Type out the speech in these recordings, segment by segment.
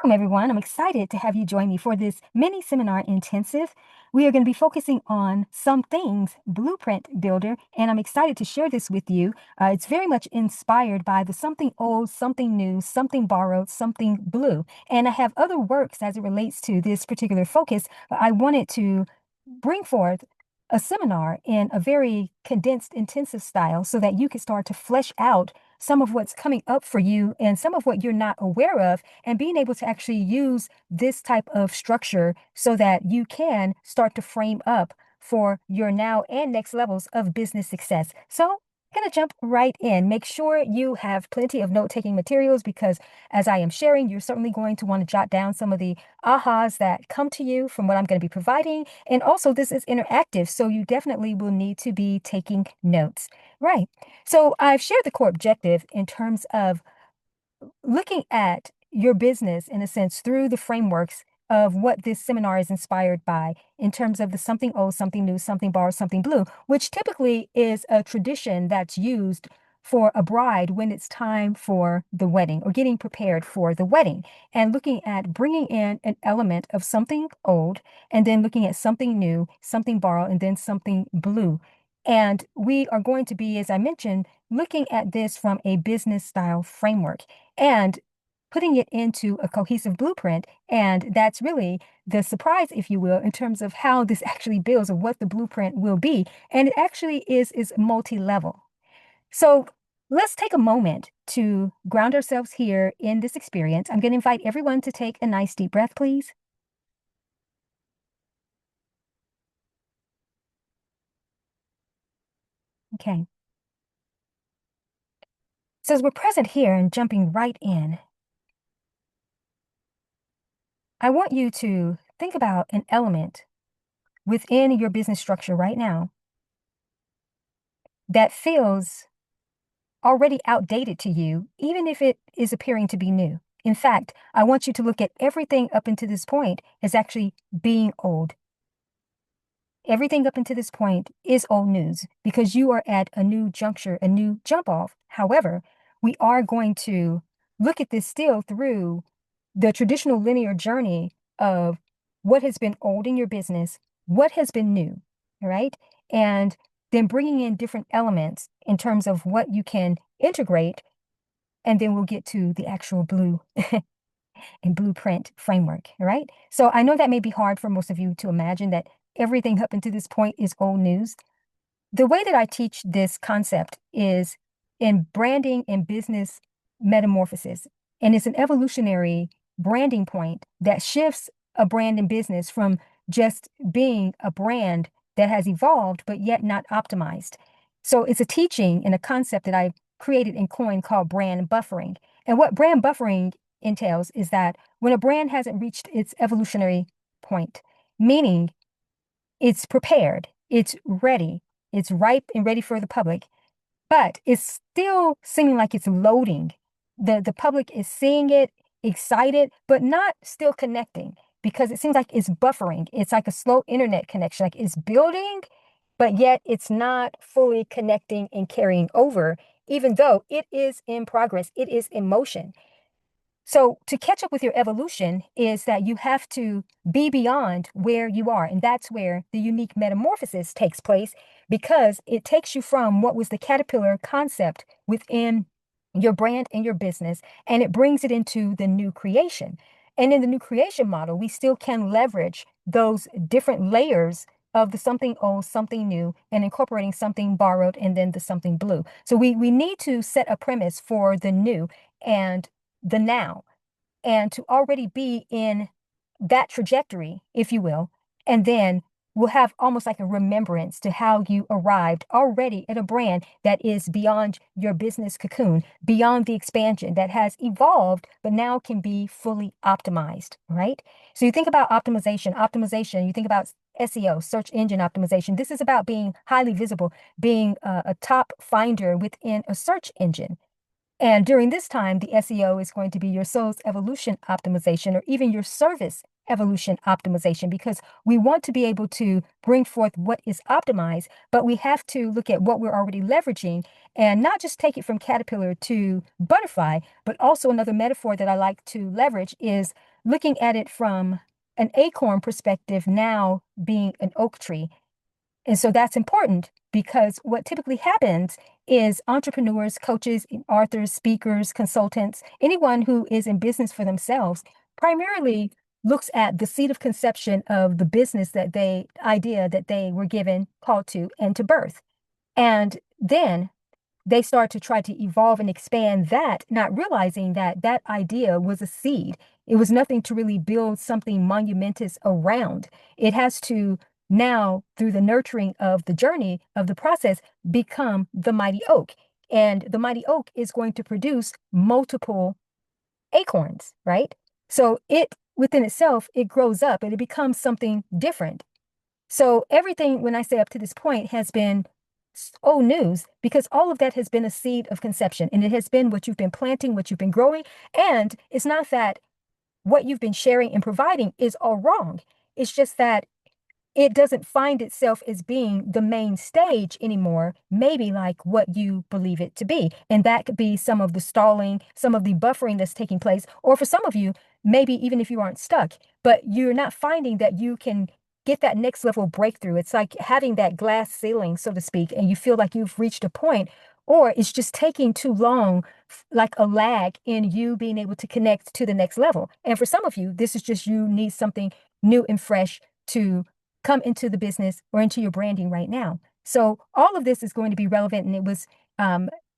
Welcome, everyone. I'm excited to have you join me for this mini seminar intensive. We are going to be focusing on Some Things Blueprint Builder, and I'm excited to share this with you. It's very much inspired by the something old, something new, something borrowed, something blue. And I have other works as it relates to this particular focus. I wanted to bring forth a seminar in a very condensed, intensive style so that you can start to flesh out some of what's coming up for you and some of what you're not aware of, and being able to actually use this type of structure so that you can start to frame up for your now and next levels of business success. So I'm going to jump right in. Make sure you have plenty of note-taking materials because as I am sharing, you're certainly going to want to jot down some of the ahas that come to you from what I'm going to be providing. And also, this is interactive, so you definitely will need to be taking notes. Right. So I've shared the core objective in terms of looking at your business, in a sense, through the frameworks of what this seminar is inspired by in terms of the something old, something new, something borrowed, something blue, which typically is a tradition that's used for a bride when it's time for the wedding or getting prepared for the wedding, and looking at bringing in an element of something old and then looking at something new, something borrowed, and then something blue. And we are going to be, as I mentioned, looking at this from a business style framework and putting it into a cohesive blueprint. And that's really the surprise, if you will, in terms of how this actually builds or what the blueprint will be. And it actually is multi-level. So let's take a moment to ground ourselves here in this experience. I'm going to invite everyone to take a nice deep breath, please. Okay. So as we're present here and jumping right in, I want you to think about an element within your business structure right now that feels already outdated to you, even if it is appearing to be new. In fact, I want you to look at everything up until this point as actually being old. Everything up until this point is old news because you are at a new juncture, a new jump off. However, we are going to look at this still through the traditional linear journey of what has been old in your business, what has been new, all right? And then bringing in different elements in terms of what you can integrate. And then we'll get to the actual blue and blueprint framework, all right? So I know that may be hard for most of you to imagine that everything up until this point is old news. The way that I teach this concept is in branding and business metamorphosis. And it's an evolutionary branding point that shifts a brand in business from just being a brand that has evolved, but yet not optimized. So it's a teaching and a concept that I created and coined called brand buffering. And what brand buffering entails is that when a brand hasn't reached its evolutionary point, meaning it's prepared, it's ready, it's ripe and ready for the public, but it's still seeming like it's loading. The public is seeing it, excited, but not still connecting because it seems like it's buffering. It's like a slow internet connection, like it's building, but yet it's not fully connecting and carrying over, even though it is in progress, it is in motion. So to catch up with your evolution is that you have to be beyond where you are. And that's where the unique metamorphosis takes place because it takes you from what was the caterpillar concept within your brand and your business, and it brings it into the new creation. And in the new creation model, we still can leverage those different layers of the something old, something new, and incorporating something borrowed and then the something blue. So we need to set a premise for the new and the now, and to already be in that trajectory, if you will. And then we'll have almost like a remembrance to how you arrived already at a brand that is beyond your business cocoon, beyond the expansion that has evolved, but now can be fully optimized, right? So you think about optimization, you think about SEO, search engine optimization. This is about being highly visible, being a top finder within a search engine. And during this time, the SEO is going to be your soul's evolution optimization or even your service evolution optimization, because we want to be able to bring forth what is optimized, but we have to look at what we're already leveraging and not just take it from caterpillar to butterfly, but also another metaphor that I like to leverage is looking at it from an acorn perspective, now being an oak tree. And so that's important because what typically happens is entrepreneurs, coaches, authors, speakers, consultants, anyone who is in business for themselves primarily looks at the seed of conception of the business idea that they were given, called to, and to birth. And then they start to try to evolve and expand that, not realizing that that idea was a seed. It was nothing to really build something monumentous around. It has to now, through the nurturing of the journey of the process, become the mighty oak. And the mighty oak is going to produce multiple acorns, right? So it, within itself, it grows up and it becomes something different. So everything, when I say up to this point, has been old news because all of that has been a seed of conception and it has been what you've been planting, what you've been growing. And it's not that what you've been sharing and providing is all wrong. It's just that it doesn't find itself as being the main stage anymore, maybe like what you believe it to be. And that could be some of the stalling, some of the buffering that's taking place, or for some of you, maybe even if you aren't stuck, but you're not finding that you can get that next level breakthrough. It's like having that glass ceiling, so to speak, and you feel like you've reached a point, or it's just taking too long, like a lag in you being able to connect to the next level. And for some of you, this is just you need something new and fresh to come into the business or into your branding right now. So all of this is going to be relevant, and it was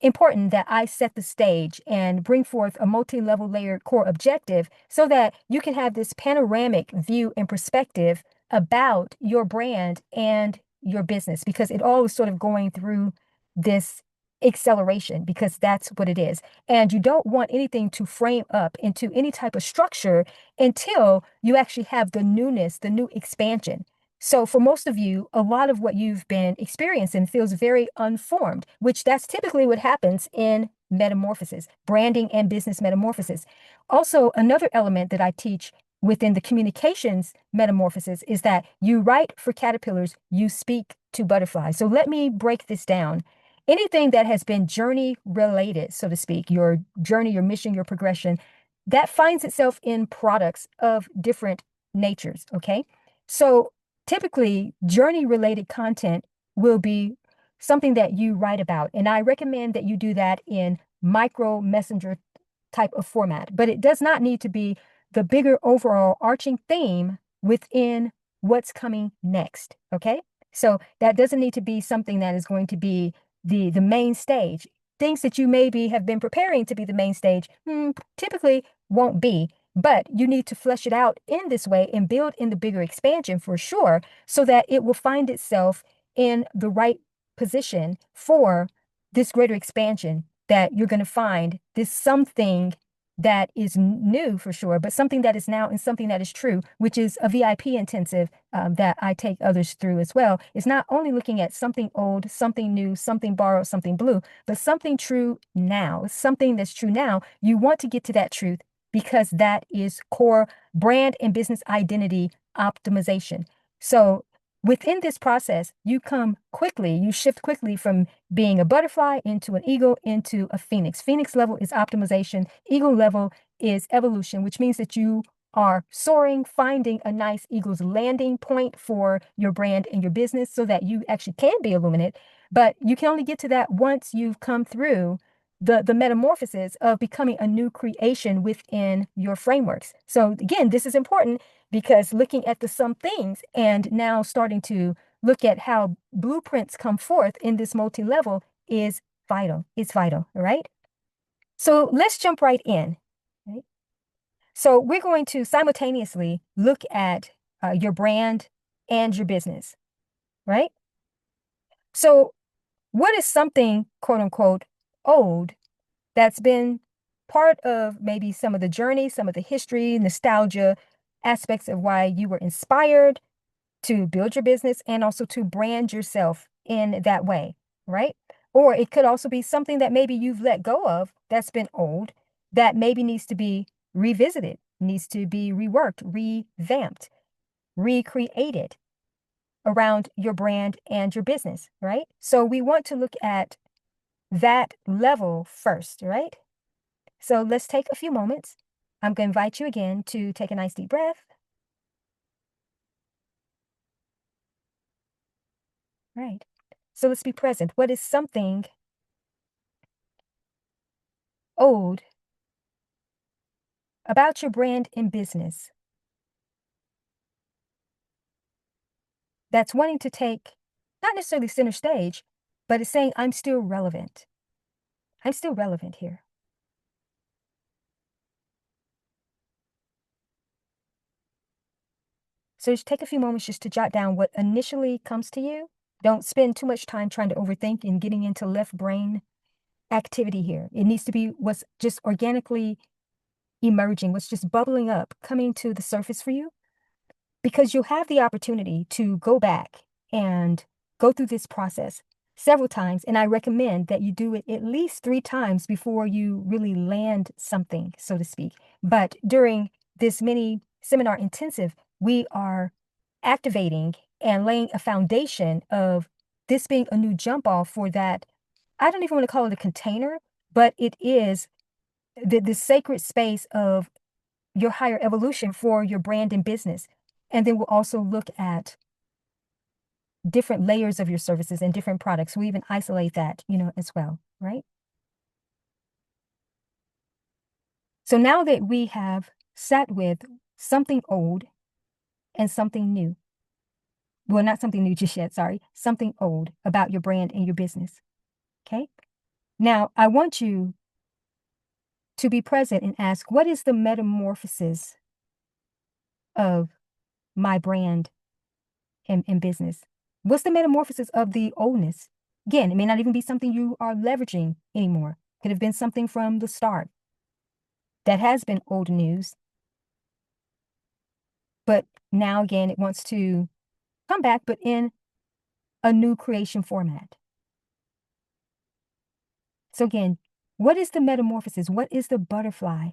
important that I set the stage and bring forth a multi-level layered core objective so that you can have this panoramic view and perspective about your brand and your business, because it all is sort of going through this acceleration, because that's what it is. And you don't want anything to frame up into any type of structure until you actually have the newness, the new expansion. So for most of you, a lot of what you've been experiencing feels very unformed, which that's typically what happens in metamorphosis, branding and business metamorphosis. Also, another element that I teach within the communications metamorphosis is that you write for caterpillars, you speak to butterflies. So let me break this down. Anything that has been journey related, so to speak, your journey, your mission, your progression, that finds itself in products of different natures, okay? So typically, journey related content will be something that you write about. And I recommend that you do that in micro messenger type of format, but it does not need to be the bigger overall arching theme within what's coming next. Okay. So that doesn't need to be something that is going to be the main stage. Things that you maybe have been preparing to be the main stage typically won't be, but you need to flesh it out in this way and build in the bigger expansion for sure, so that it will find itself in the right position for this greater expansion that you're going to find, this something that is new for sure, but something that is now and something that is true, which is a VIP intensive that I take others through as well. It's not only looking at something old, something new, something borrowed, something blue, but something true now, something that's true now. You want to get to that truth because that is core brand and business identity optimization. So within this process, you shift quickly from being a butterfly into an eagle into a phoenix. Phoenix level is optimization. Eagle level is evolution, which means that you are soaring, finding a nice eagle's landing point for your brand and your business so that you actually can be illuminate. But you can only get to that once you've come through the metamorphosis of becoming a new creation within your frameworks. So again, this is important because looking at the some things and now starting to look at how blueprints come forth in this multi-level is vital. It's vital, all right? So let's jump right in. Right? So we're going to simultaneously look at your brand and your business, right? So what is something, quote unquote, old that's been part of maybe some of the journey, some of the history, nostalgia aspects of why you were inspired to build your business and also to brand yourself in that way, right? Or it could also be something that maybe you've let go of that's been old, that maybe needs to be revisited, needs to be reworked, revamped, recreated around your brand and your business, right? So we want to look at that level first, right? So let's take a few moments. I'm going to invite you again to take a nice deep breath. Right. So let's be present. What is something old about your brand and business that's wanting to take not necessarily center stage, but it's saying, I'm still relevant. I'm still relevant here. So just take a few moments just to jot down what initially comes to you. Don't spend too much time trying to overthink and getting into left brain activity here. It needs to be what's just organically emerging, what's just bubbling up, coming to the surface for you, because you'll have the opportunity to go back and go through this process several times. And I recommend that you do it at least 3 times before you really land something, so to speak. But during this mini seminar intensive, we are activating and laying a foundation of this being a new jump off for that. I don't even want to call it a container, but it is the sacred space of your higher evolution for your brand and business. And then we'll also look at different layers of your services and different products. We even isolate that, as well, right? So now that we have sat with something old and something new, well, not something new just yet, sorry, something old about your brand and your business. Okay. Now I want you to be present and ask, what is the metamorphosis of my brand and business? What's the metamorphosis of the oldness? Again, it may not even be something you are leveraging anymore. Could have been something from the start that has been old news, but now again, it wants to come back, but in a new creation format. So again, what is the metamorphosis? What is the butterfly